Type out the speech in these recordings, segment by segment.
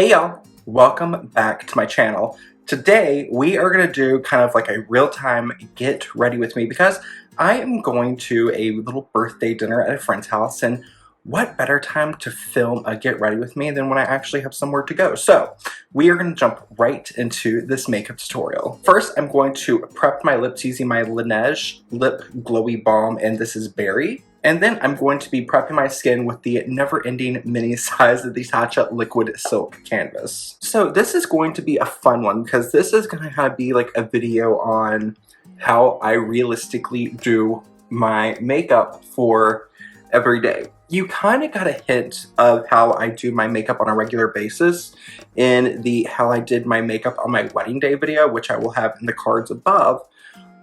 Hey y'all, welcome back to my channel. Today we are going to do kind of like a real-time get ready with me because I am going to a little birthday dinner at a friend's house, and what better time to film a get ready with me than when I actually have somewhere to go. So we are going to jump right into this makeup tutorial. First, I'm going to prep my lips using my LANEIGE Lip Glowy Balm, and this is Berry. And then I'm going to be prepping my skin with the never-ending mini size of the Tatcha Liquid Silk Canvas. So this is going to be a fun one because this is going to kind of be like a video on how I realistically do my makeup for every day. You kind of got a hint of how I do my makeup on a regular basis in the how I did my makeup on my wedding day video, which I will have in the cards above.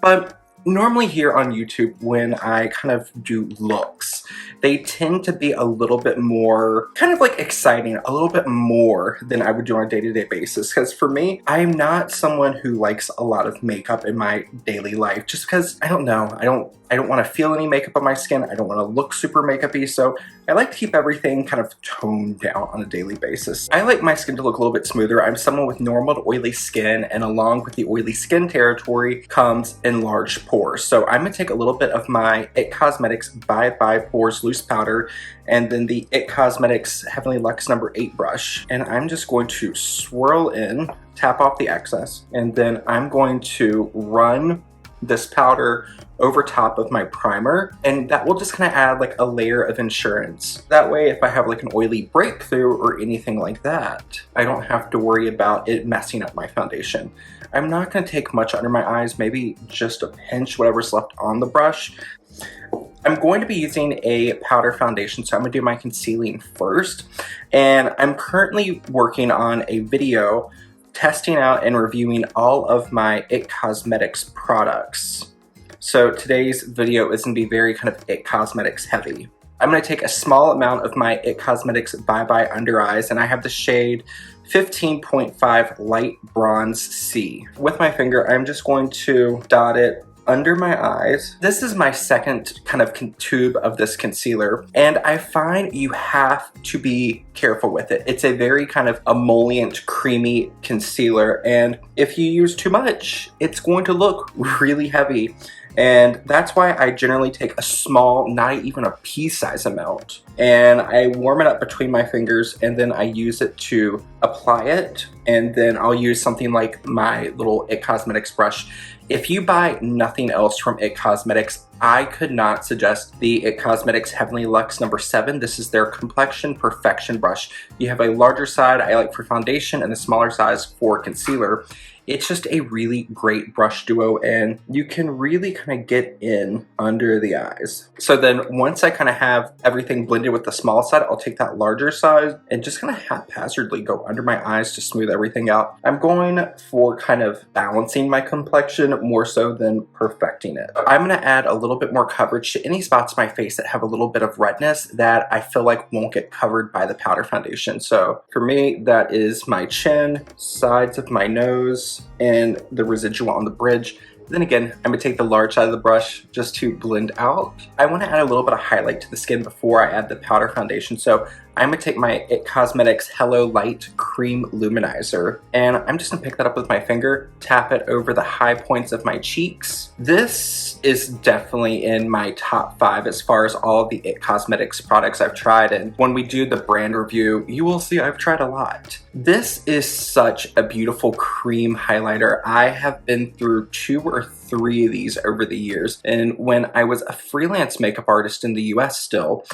But normally here on YouTube, when I kind of do looks, they tend to be a little bit more kind of like exciting, a little bit more than I would do on a day-to-day basis. Because for me, I'm not someone who likes a lot of makeup in my daily life just because I don't know, I don't want to feel any makeup on my skin. I don't want to look super makeup-y, so I like to keep everything kind of toned down on a daily basis. I like my skin to look a little bit smoother. I'm someone with normal to oily skin, and along with the oily skin territory comes enlarged pores. So I'm going to take a little bit of my IT Cosmetics Bye Bye Pores Loose Powder and then the IT Cosmetics Heavenly Luxe No. 8 brush, and I'm just going to swirl in, tap off the excess, and then I'm going to run this powder over top of my primer, and that will just kind of add like a layer of insurance. That way, if I have like an oily breakthrough or anything like that, I don't have to worry about it messing up my foundation. I'm not going to take much under my eyes, maybe just a pinch, whatever's left on the brush. I'm going to be using a powder foundation, so I'm going to do my concealing first, and I'm currently working on a video testing out and reviewing all of my IT Cosmetics products. So today's video is going to be very kind of IT Cosmetics heavy. I'm going to take a small amount of my IT Cosmetics Bye Bye Under Eyes, and I have the shade 15.5 Light Bronze C. With my finger, I'm just going to dot it under my eyes. This is my second kind of tube of this concealer, and I find you have to be careful with it. It's a very kind of emollient, creamy concealer, and if you use too much, it's going to look really heavy. And that's why I generally take a small, not even a pea-size amount, and I warm it up between my fingers, and then I use it to apply it, and then I'll use something like my little IT Cosmetics brush. If you buy nothing else from IT Cosmetics, I could not suggest the IT Cosmetics Heavenly Luxe No. 7. This is their Complexion Perfection brush. You have a larger side I like for foundation and a smaller size for concealer. It's just a really great brush duo, and you can really kind of get in under the eyes. So then once I kind of have everything blended with the small side, I'll take that larger side and just kind of haphazardly go under my eyes to smooth everything out. I'm going for kind of balancing my complexion more so than perfecting it. I'm going to add a little bit more coverage to any spots on my face that have a little bit of redness that I feel like won't get covered by the powder foundation. So for me, that is my chin, sides of my nose, and the residual on the bridge. Then again, I'm going to take the large side of the brush just to blend out. I want to add a little bit of highlight to the skin before I add the powder foundation, so I'm going to take my IT Cosmetics Hello Light Cream Luminizer, and I'm just going to pick that up with my finger, tap it over the high points of my cheeks. This is definitely in my top 5 as far as all of the IT Cosmetics products I've tried, and when we do the brand review, you will see I've tried a lot. This is such a beautiful cream highlighter. I have been through 2 or 3 of these over the years, and when I was a freelance makeup artist in the US still,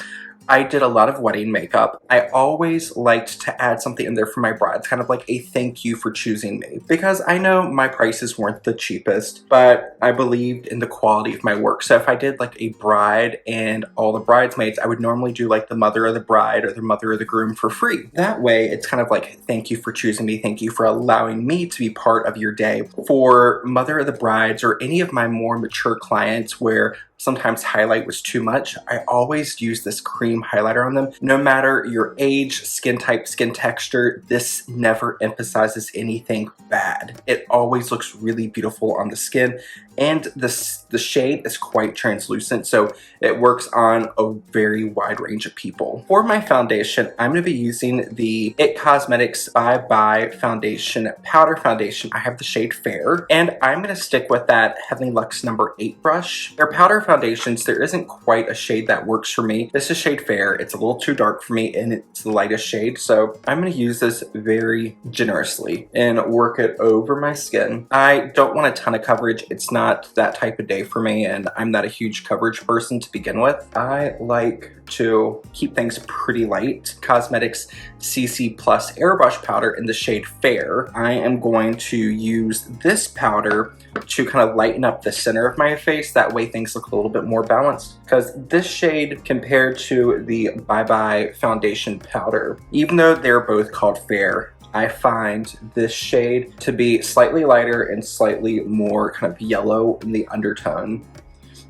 I did a lot of wedding makeup. I always liked to add something in there for my brides, kind of like a thank you for choosing me. Because I know my prices weren't the cheapest, but I believed in the quality of my work. So if I did like a bride and all the bridesmaids, I would normally do like the mother of the bride or the mother of the groom for free. That way, it's kind of like, thank you for choosing me. Thank you for allowing me to be part of your day. For mother of the brides or any of my more mature clients where sometimes highlight was too much, I always use this cream highlighter on them. No matter your age, skin type, skin texture, this never emphasizes anything bad. It always looks really beautiful on the skin, and the shade is quite translucent, so it works on a very wide range of people. For my foundation, I'm going to be using the IT Cosmetics Bye Bye Foundation Powder Foundation. I have the shade Fair, and I'm going to stick with that Heavenly Luxe number 8 brush. Their powder foundations, there isn't quite a shade that works for me. This is shade Fair. It's a little too dark for me, and it's the lightest shade, so I'm going to use this very generously and work it over my skin. I don't want a ton of coverage. It's not that type of day for me, and I'm not a huge coverage person to begin with. I like to keep things pretty light. Cosmetics CC Plus Airbrush Powder in the shade Fair. I am going to use this powder to kind of lighten up the center of my face. That way things look a little bit more balanced. Because this shade compared to the Bye Bye Foundation Powder, even though they're both called Fair, I find this shade to be slightly lighter and slightly more kind of yellow in the undertone,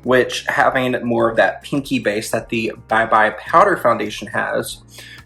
which, having more of that pinky base that the Bye Bye Powder Foundation has,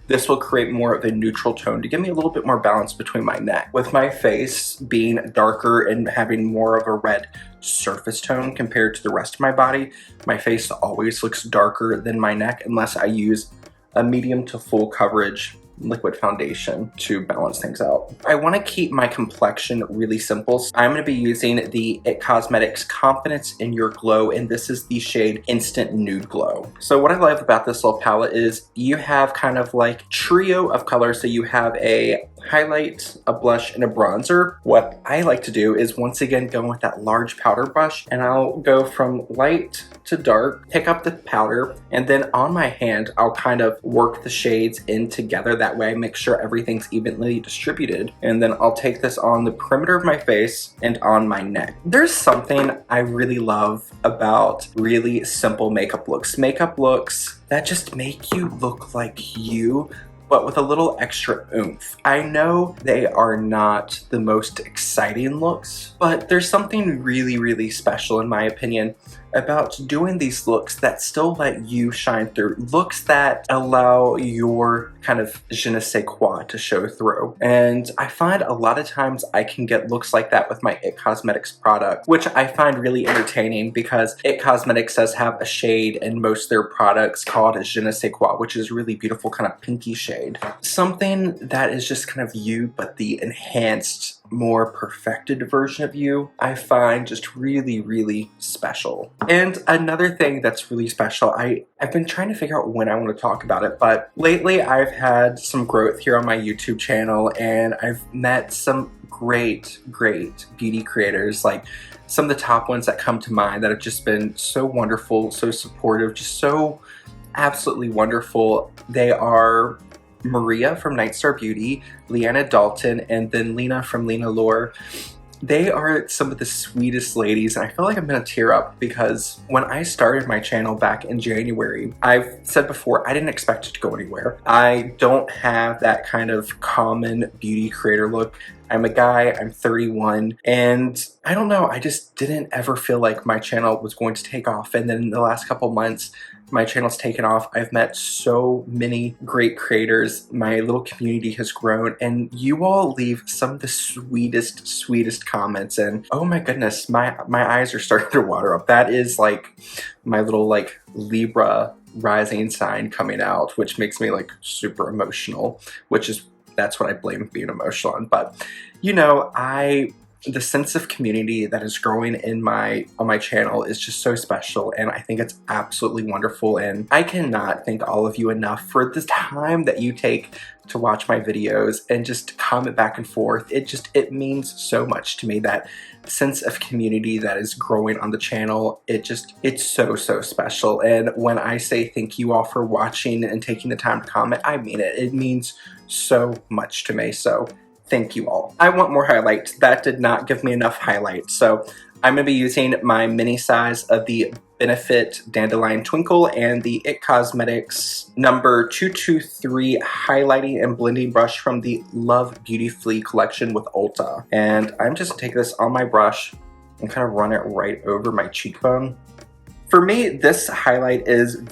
this will create more of a neutral tone to give me a little bit more balance between my neck. With my face being darker and having more of a red surface tone compared to the rest of my face always looks darker than my neck unless I use a medium to full coverage liquid foundation to balance things out. I want to keep my complexion really simple. So I'm going to be using the IT Cosmetics Confidence in Your Glow, and this is the shade Instant Nude Glow. So what I love about this little palette is you have kind of like trio of colors. So you have a highlight, a blush, and a bronzer. What I like to do is once again go with that large powder brush, and I'll go from light to dark, pick up the powder, and then on my hand I'll kind of work the shades in together. That way I make sure everything's evenly distributed, and then I'll take this on the perimeter of my face and on my neck. There's something I really love about really simple makeup looks that just make you look like you, but with a little extra oomph. I know they are not the most exciting looks, but there's something really, really special, in my opinion, about doing these looks that still let you shine through. Looks that allow your kind of je ne sais quoi to show through. And I find a lot of times I can get looks like that with my IT Cosmetics product, which I find really entertaining because IT Cosmetics does have a shade in most of their products called je ne sais quoi, which is really beautiful kind of pinky shade. Something that is just kind of you, but the enhanced, more perfected version of you, I find just really, really special. And another thing that's really special, I've been trying to figure out when I want to talk about it, but lately I've had some growth here on my YouTube channel, and I've met some great beauty creators, like some of the top ones that come to mind that have just been so wonderful, so supportive, just so absolutely wonderful. They are Maria from Nightstar Beauty, Leanna Dalton, and then Lena from Lena Lore. They are some of the sweetest ladies, and I feel like I'm gonna tear up because when I started my channel back in January, I've said before, I didn't expect it to go anywhere. I don't have that kind of common beauty creator look. I'm a guy, I'm 31, and I don't know, I just didn't ever feel like my channel was going to take off. And then in the last couple months, my channel's taken off. I've met so many great creators. My little community has grown, and you all leave some of the sweetest comments, and oh my goodness, my eyes are starting to water up. That is like my little like Libra rising sign coming out, which makes me like super emotional, that's what I blame being emotional on. But you know, the sense of community that is growing on my channel is just so special, and I think it's absolutely wonderful, and I cannot thank all of you enough for the time that you take to watch my videos and just comment back and forth. It means so much to me, that sense of community that is growing on the channel. It's so special. And when I say thank you all for watching and taking the time to comment, I mean it. It means so much to me. So thank you all. I want more highlights. That did not give me enough highlights. So I'm going to be using my mini size of the Benefit Dandelion Twinkle and the IT Cosmetics number 223 highlighting and blending brush from the Love Beautifully collection with Ulta. And I'm just going to take this on my brush and kind of run it right over my cheekbone. For me, this highlight is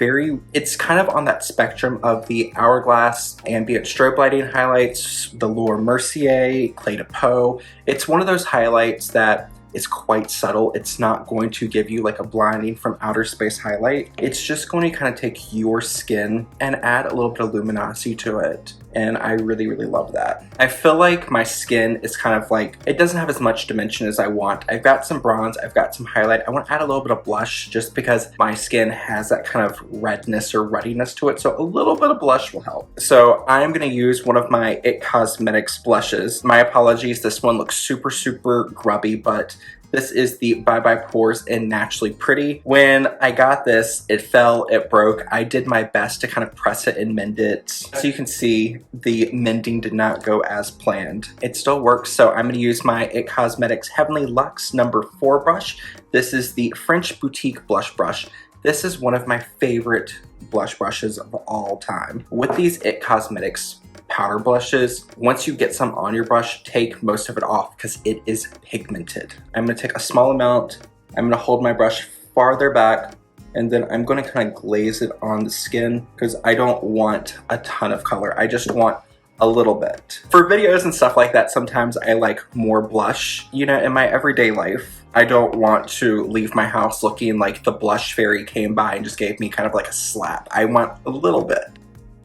it's kind of on that spectrum of the Hourglass Ambient Strobe Lighting highlights, the Laura Mercier, Clé de Peau. It's one of those highlights that is quite subtle. It's not going to give you like a blinding from outer space highlight. It's just going to kind of take your skin and add a little bit of luminosity to it. And I really, really love that. I feel like my skin is kind of like, it doesn't have as much dimension as I want. I've got some bronze, I've got some highlight. I want to add a little bit of blush just because my skin has that kind of redness or ruddiness to it. So a little bit of blush will help. So I'm going to use one of my IT Cosmetics blushes. My apologies, this one looks super, super grubby, but this is the Bye Bye Pores in Naturally Pretty. When I got this, it fell, it broke. I did my best to kind of press it and mend it. So you can see the mending did not go as planned. It still works, so I'm gonna use my IT Cosmetics Heavenly Luxe number 4 brush. This is the French Boutique Blush Brush. This is one of my favorite blush brushes of all time. With these IT Cosmetics powder blushes, once you get some on your brush, take most of it off because it is pigmented. I'm going to take a small amount, I'm going to hold my brush farther back, and then I'm going to kind of glaze it on the skin because I don't want a ton of color. I just want a little bit. For videos and stuff like that, sometimes I like more blush. You know, in my everyday life, I don't want to leave my house looking like the blush fairy came by and just gave me kind of like a slap. I want a little bit.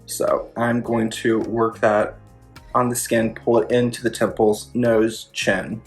So I'm going to work that on the skin, pull it into the temples, nose, chin,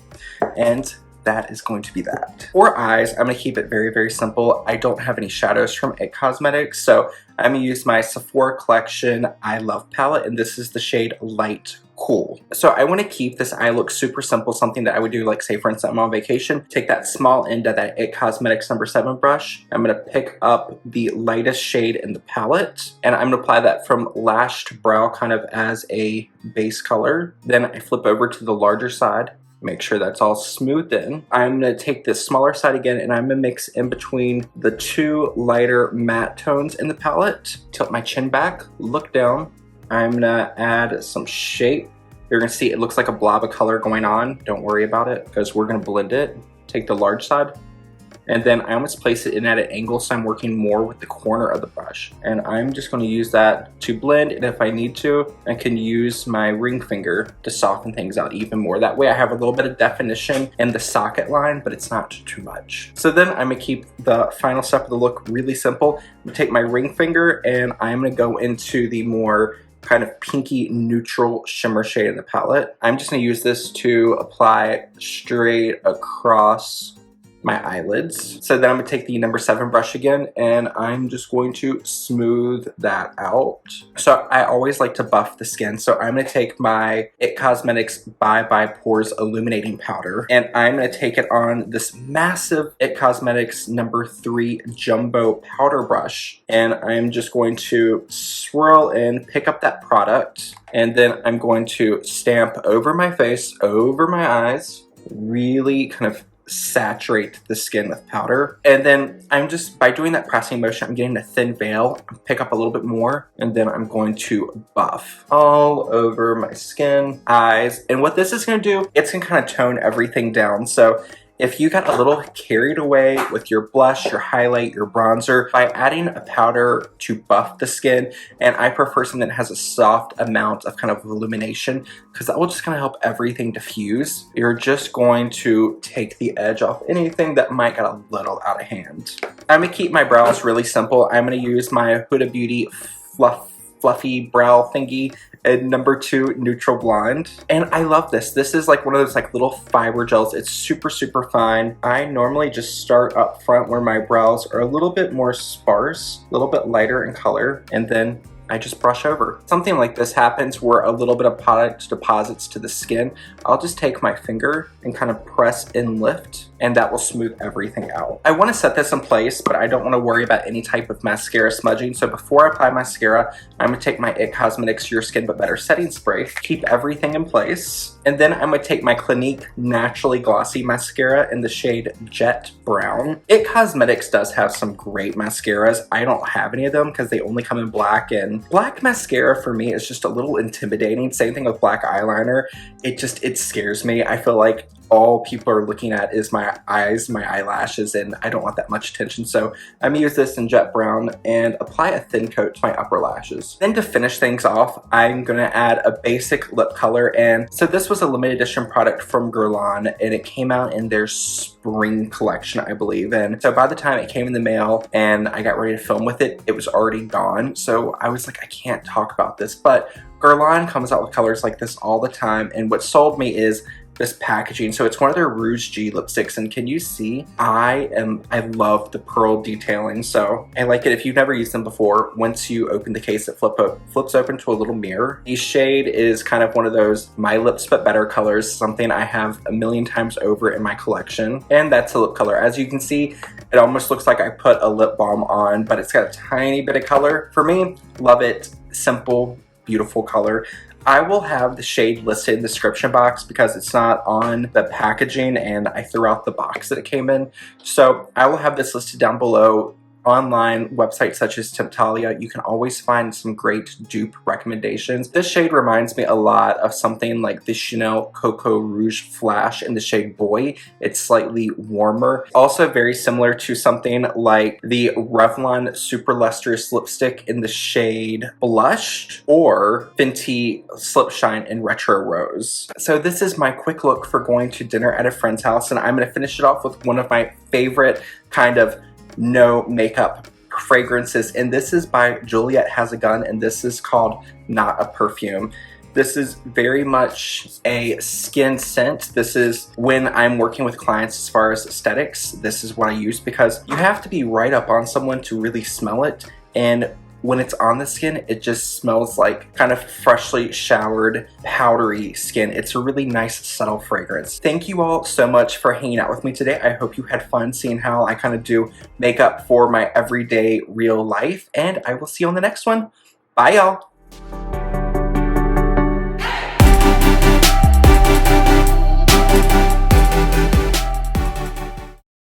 and that is going to be that. For eyes, I'm going to keep it very, very simple. I don't have any shadows from IT Cosmetics, so I'm going to use my Sephora Collection I Love palette, and this is the shade Light Cool. So I want to keep this eye look super simple, something that I would do, like say for instance I'm on vacation. Take that small end of that IT Cosmetics number 7 brush. I'm going to pick up the lightest shade in the palette, and I'm going to apply that from lash to brow kind of as a base color. Then I flip over to the larger side. Make sure that's all smoothed in. I'm gonna take this smaller side again and I'm gonna mix in between the 2 lighter matte tones in the palette. Tilt my chin back, look down. I'm gonna add some shape. You're gonna see it looks like a blob of color going on. Don't worry about it because we're gonna blend it. Take the large side. And then I almost place it in at an angle, so I'm working more with the corner of the brush. And I'm just going to use that to blend, and if I need to, I can use my ring finger to soften things out even more. That way I have a little bit of definition in the socket line, but it's not too much. So then I'm going to keep the final step of the look really simple. I'm going to take my ring finger and I'm going to go into the more kind of pinky neutral shimmer shade in the palette. I'm just going to use this to apply straight across my eyelids. So then I'm gonna take the number 7 brush again and I'm just going to smooth that out. So I always like to buff the skin. So I'm gonna take my IT Cosmetics Bye Bye Pores Illuminating Powder and I'm gonna take it on this massive IT Cosmetics number 3 Jumbo Powder Brush. And I'm just going to swirl in, pick up that product, and then I'm going to stamp over my face, over my eyes, really kind of saturate the skin with powder. And then I'm just, by doing that pressing motion, I'm getting a thin veil, pick up a little bit more, and then I'm going to buff all over my skin, eyes. And what this is going to do, it's going to kind of tone everything down. So if you got a little carried away with your blush, your highlight, your bronzer, by adding a powder to buff the skin, and I prefer something that has a soft amount of kind of illumination because that will just kind of help everything diffuse. You're just going to take the edge off anything that might get a little out of hand. I'm gonna keep my brows really simple. I'm gonna use my Huda Beauty fluffy brow thingy and number 2 neutral blonde, and I love this. This is like one of those like little fiber gels. It's super, super fine. I normally just start up front where my brows are a little bit more sparse, a little bit lighter in color, and then I just brush over. Something like this happens where a little bit of product deposits to the skin. I'll just take my finger and kind of press and lift, and that will smooth everything out. I want to set this in place, but I don't want to worry about any type of mascara smudging. So before I apply mascara, I'm going to take my IT Cosmetics Your Skin But Better setting spray, keep everything in place, and then I'm going to take my Clinique Naturally Glossy Mascara in the shade Jet Brown. IT Cosmetics does have some great mascaras. I don't have any of them because they only come in black, and black mascara for me is just a little intimidating. Same thing with black eyeliner. It scares me. I feel like all people are looking at is my eyes, my eyelashes, and I don't want that much attention. So I'm gonna use this in jet brown and apply a thin coat to my upper lashes. Then to finish things off, I'm gonna add a basic lip color. And so this was a limited edition product from Guerlain, and it came out in their spring collection, I believe. And so by the time it came in the mail and I got ready to film with it, it was already gone. So I was like, I can't talk about this, but Guerlain comes out with colors like this all the time, and what sold me is this packaging. So it's one of their Rouge G lipsticks, and can you see? I love the pearl detailing, so I like it. If you've never used them before, once you open the case, it flips open to a little mirror. The shade is kind of one of those My Lips But Better colors, something I have a million times over in my collection, and that's a lip color. As you can see, it almost looks like I put a lip balm on, but it's got a tiny bit of color. For me, love it. Simple, beautiful color. I will have the shade listed in the description box because it's not on the packaging and I threw out the box that it came in. So I will have this listed down below. Online websites such as Temptalia, you can always find some great dupe recommendations. This shade reminds me a lot of something like the Chanel Coco Rouge Flash in the shade Boy. It's slightly warmer. Also very similar to something like the Revlon Super Lustrous lipstick in the shade Blushed, or Fenty Slip Shine in Retro Rose. So this is my quick look for going to dinner at a friend's house, and I'm going to finish it off with one of my favorite kind of no makeup fragrances, and this is by Juliet Has a Gun, and this is called Not a Perfume. This is very much a skin scent. This is when I'm working with clients as far as aesthetics, this is what I use, because you have to be right up on someone to really smell it, and when it's on the skin, it just smells like kind of freshly showered, powdery skin. It's a really nice, subtle fragrance. Thank you all so much for hanging out with me today. I hope you had fun seeing how I kind of do makeup for my everyday real life, and I will see you on the next one. Bye, y'all.